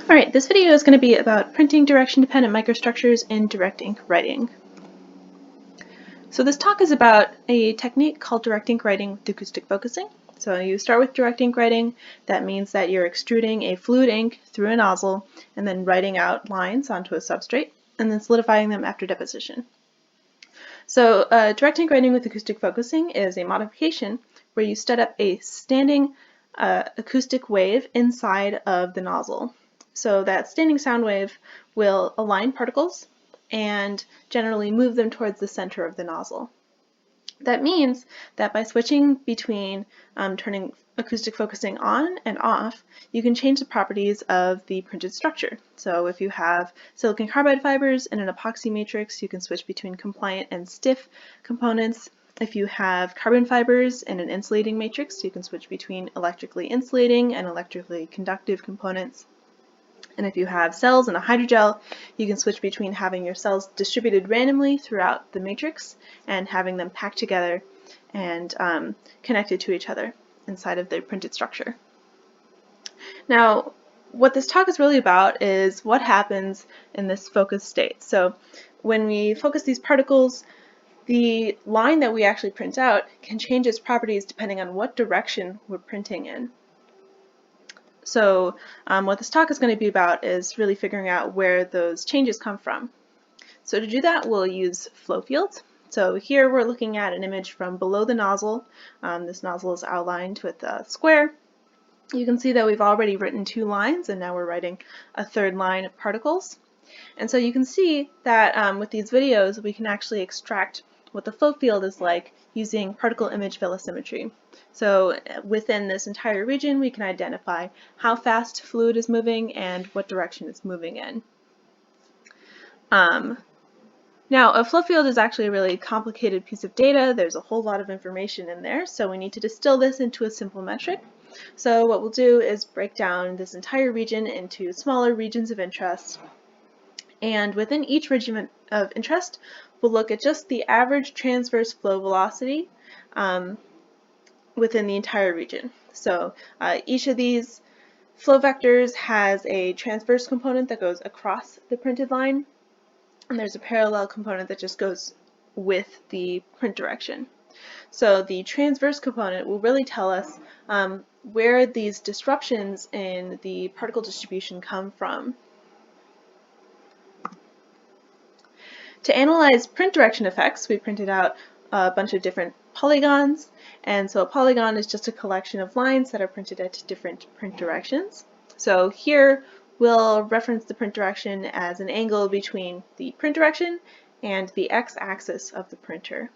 Alright, this video is going to be about printing direction-dependent microstructures in direct ink writing. So this talk is about a technique called direct ink writing with acoustic focusing. So you start with direct ink writing. That means that you're extruding a fluid ink through a nozzle and then writing out lines onto a substrate and then solidifying them after deposition. So direct ink writing with acoustic focusing is a modification where you set up a standing acoustic wave inside of the nozzle. So that standing sound wave will align particles and generally move them towards the center of the nozzle. That means that by switching between turning acoustic focusing on and off, you can change the properties of the printed structure. So if you have silicon carbide fibers in an epoxy matrix, you can switch between compliant and stiff components. If you have carbon fibers in an insulating matrix, you can switch between electrically insulating and electrically conductive components. And if you have cells in a hydrogel, you can switch between having your cells distributed randomly throughout the matrix and having them packed together and connected to each other inside of the printed structure. Now, what this talk is really about is what happens in this focused state. So when we focus these particles, the line that we actually print out can change its properties depending on what direction we're printing in. So what this talk is going to be about is really figuring out where those changes come from. So to do that, we'll use flow fields. So here we're looking at an image from below the nozzle. This nozzle is outlined with a square. You can see that we've already written 2 lines, and now we're writing a 3rd line of particles. And so you can see that with these videos, we can actually extract what the flow field is like using particle image velocimetry. So within this entire region, we can identify how fast fluid is moving and what direction it's moving in. Now, a flow field is actually a really complicated piece of data. There's a whole lot of information in there, so we need to distill this into a simple metric. So what we'll do is break down this entire region into smaller regions of interest. And within each region of interest, we'll look at just the average transverse flow velocity within the entire region. So each of these flow vectors has a transverse component that goes across the printed line, and there's a parallel component that just goes with the print direction. So the transverse component will really tell us where these disruptions in the particle distribution come from. To analyze print direction effects, we printed out a bunch of different polygons, and so a polygon is just a collection of lines that are printed at different print directions. So here we'll reference the print direction as an angle between the print direction and the x-axis of the printer.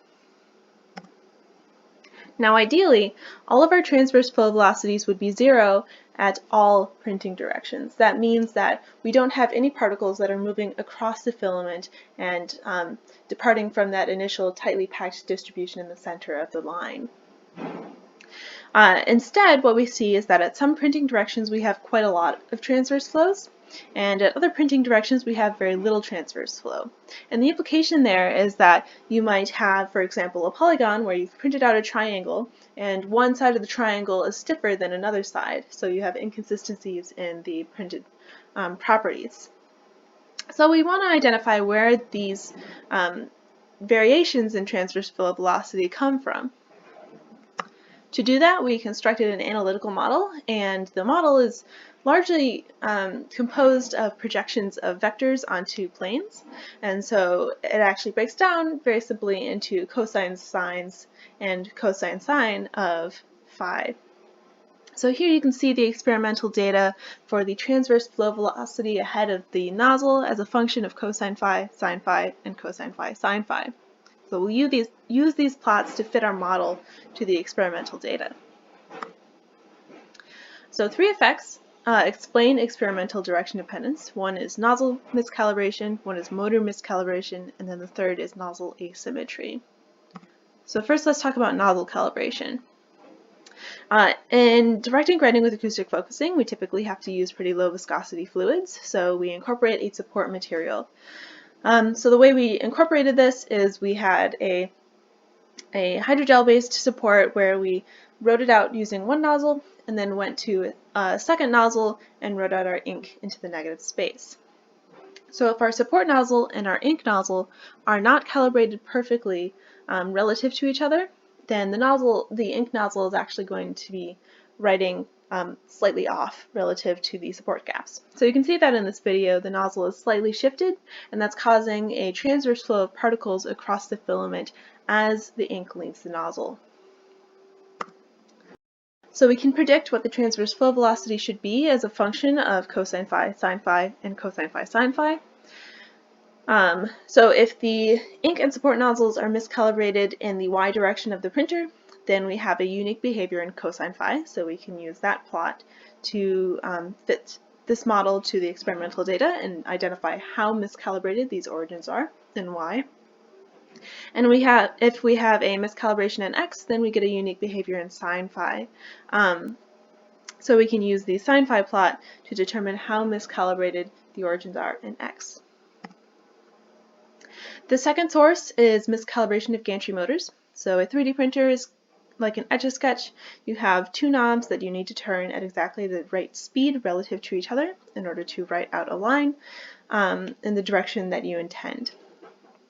Now ideally, all of our transverse flow velocities would be 0 at all printing directions. That means that we don't have any particles that are moving across the filament and departing from that initial tightly packed distribution in the center of the line. Instead, what we see is that at some printing directions we have quite a lot of transverse flows, and at other printing directions we have very little transverse flow. And the implication there is that you might have, for example, a polygon where you've printed out a triangle, and one side of the triangle is stiffer than another side, so you have inconsistencies in the printed properties. So we want to identify where these variations in transverse flow velocity come from. To do that, we constructed an analytical model, and the model is largely composed of projections of vectors onto planes, and so it actually breaks down very simply into cosine sines and cosine sine of phi. So here you can see the experimental data for the transverse flow velocity ahead of the nozzle as a function of cosine phi, sine phi, and cosine phi, sine phi. So we'll use these plots to fit our model to the experimental data. So 3 effects explain experimental direction dependence. One is nozzle miscalibration, one is motor miscalibration, and then the 3rd is nozzle asymmetry. So first let's talk about nozzle calibration. In direct ink writing with acoustic focusing, we typically have to use pretty low viscosity fluids, so we incorporate a support material. So the way we incorporated this is we had a hydrogel-based support where we wrote it out using one nozzle and then went to a second nozzle and wrote out our ink into the negative space. So if our support nozzle and our ink nozzle are not calibrated perfectly relative to each other, then the ink nozzle is actually going to be writing slightly off relative to the support gaps. So you can see that in this video, the nozzle is slightly shifted, and that's causing a transverse flow of particles across the filament as the ink leaves the nozzle. So we can predict what the transverse flow velocity should be as a function of cosine phi, sine phi, and cosine phi, sine phi. So if the ink and support nozzles are miscalibrated in the y direction of the printer, then we have a unique behavior in cosine phi, so we can use that plot to fit this model to the experimental data and identify how miscalibrated these origins are and why. And if we have a miscalibration in x, then we get a unique behavior in sine phi. So we can use the sine phi plot to determine how miscalibrated the origins are in x. The second source is miscalibration of gantry motors. So a 3D printer is like an Etch-a-Sketch. You have two knobs that you need to turn at exactly the right speed relative to each other in order to write out a line in the direction that you intend.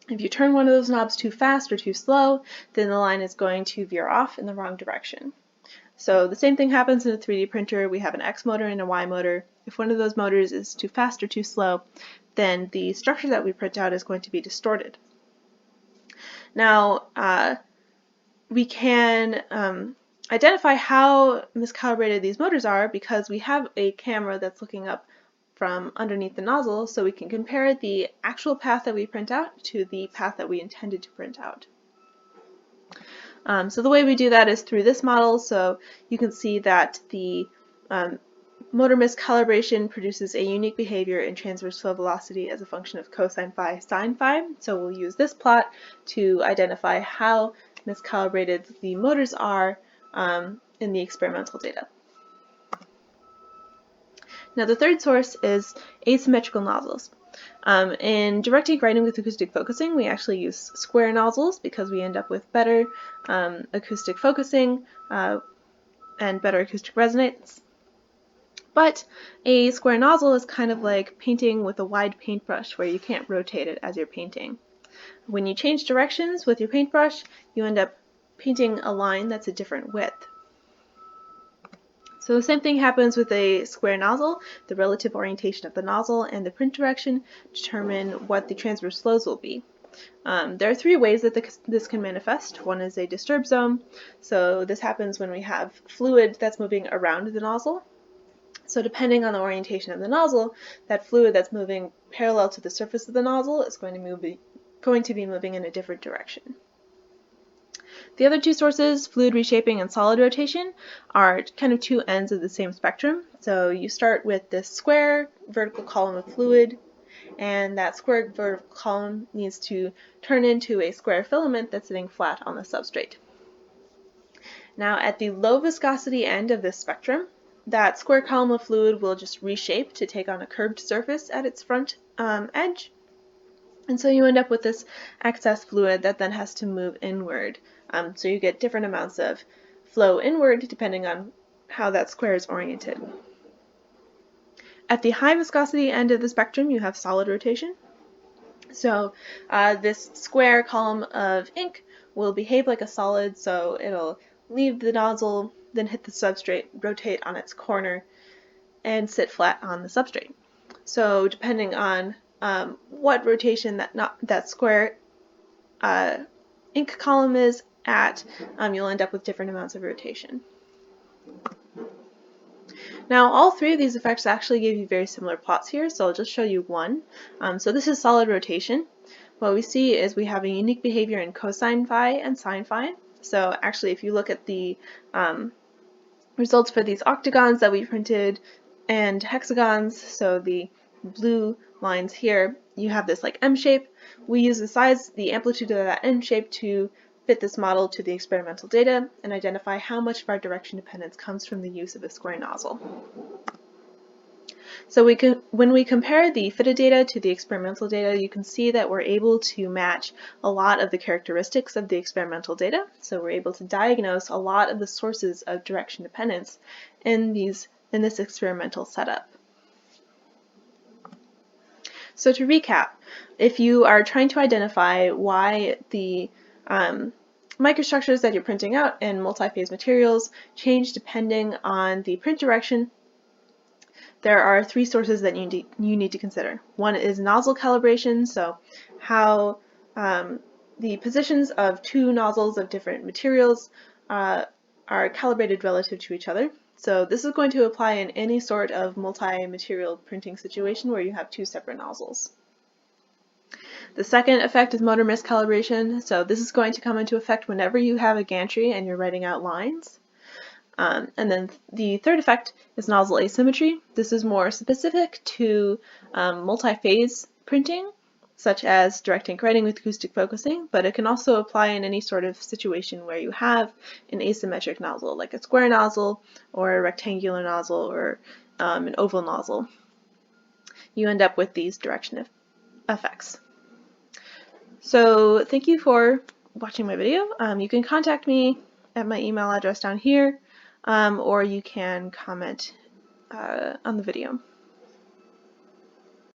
If you turn one of those knobs too fast or too slow, then the line is going to veer off in the wrong direction. So the same thing happens in a 3D printer. We have an X motor and a Y motor. If one of those motors is too fast or too slow, then the structure that we print out is going to be distorted. Now, we can identify how miscalibrated these motors are because we have a camera that's looking up from underneath the nozzle, so we can compare the actual path that we print out to the path that we intended to print out. So the way we do that is through this model. So you can see that the motor miscalibration produces a unique behavior in transverse flow velocity as a function of cosine phi, sine phi. So we'll use this plot to identify how miscalibrated the motors are in the experimental data. Now the third source is asymmetrical nozzles. In direct ink writing with acoustic focusing, we actually use square nozzles because we end up with better acoustic focusing and better acoustic resonance. But a square nozzle is kind of like painting with a wide paintbrush where you can't rotate it as you're painting. When you change directions with your paintbrush, you end up painting a line that's a different width. So the same thing happens with a square nozzle. The relative orientation of the nozzle and the print direction determine what the transverse flows will be. There are three ways that this can manifest. One is a disturb zone. So this happens when we have fluid that's moving around the nozzle. So depending on the orientation of the nozzle, that fluid that's moving parallel to the surface of the nozzle is going to be moving in a different direction. The other two sources, fluid reshaping and solid rotation, are kind of two ends of the same spectrum. So you start with this square vertical column of fluid, and that square vertical column needs to turn into a square filament that's sitting flat on the substrate. Now at the low viscosity end of this spectrum, that square column of fluid will just reshape to take on a curved surface at its front edge. And so you end up with this excess fluid that then has to move inward. So you get different amounts of flow inward depending on how that square is oriented. At the high viscosity end of the spectrum, you have solid rotation. So this square column of ink will behave like a solid, so it'll leave the nozzle, then hit the substrate, rotate on its corner, and sit flat on the substrate. So depending on what rotation that square ink column is at, you'll end up with different amounts of rotation. Now all three of these effects actually give you very similar plots here, so I'll just show you one. So this is solid rotation. What we see is we have a unique behavior in cosine phi and sine phi. So actually if you look at the results for these octagons that we printed and hexagons, so the blue lines here, you have this like M shape. We use the amplitude of that M shape to fit this model to the experimental data and identify how much of our direction dependence comes from the use of a square nozzle. So when we compare the fitted data to the experimental data, you can see that we're able to match a lot of the characteristics of the experimental data. So we're able to diagnose a lot of the sources of direction dependence in this experimental setup. So to recap, if you are trying to identify why the microstructures that you're printing out in multi-phase materials change depending on the print direction, there are three sources that you need to consider. One is nozzle calibration, so how the positions of two nozzles of different materials are calibrated relative to each other. So this is going to apply in any sort of multi-material printing situation where you have two separate nozzles. The second effect is motor miscalibration, so this is going to come into effect whenever you have a gantry and you're writing out lines. And then the third effect is nozzle asymmetry. This is more specific to multi-phase printing, such as direct ink writing with acoustic focusing, but it can also apply in any sort of situation where you have an asymmetric nozzle, like a square nozzle or a rectangular nozzle or an oval nozzle. You end up with these direction effects. So thank you for watching my video. You can contact me at my email address down here, or you can comment on the video.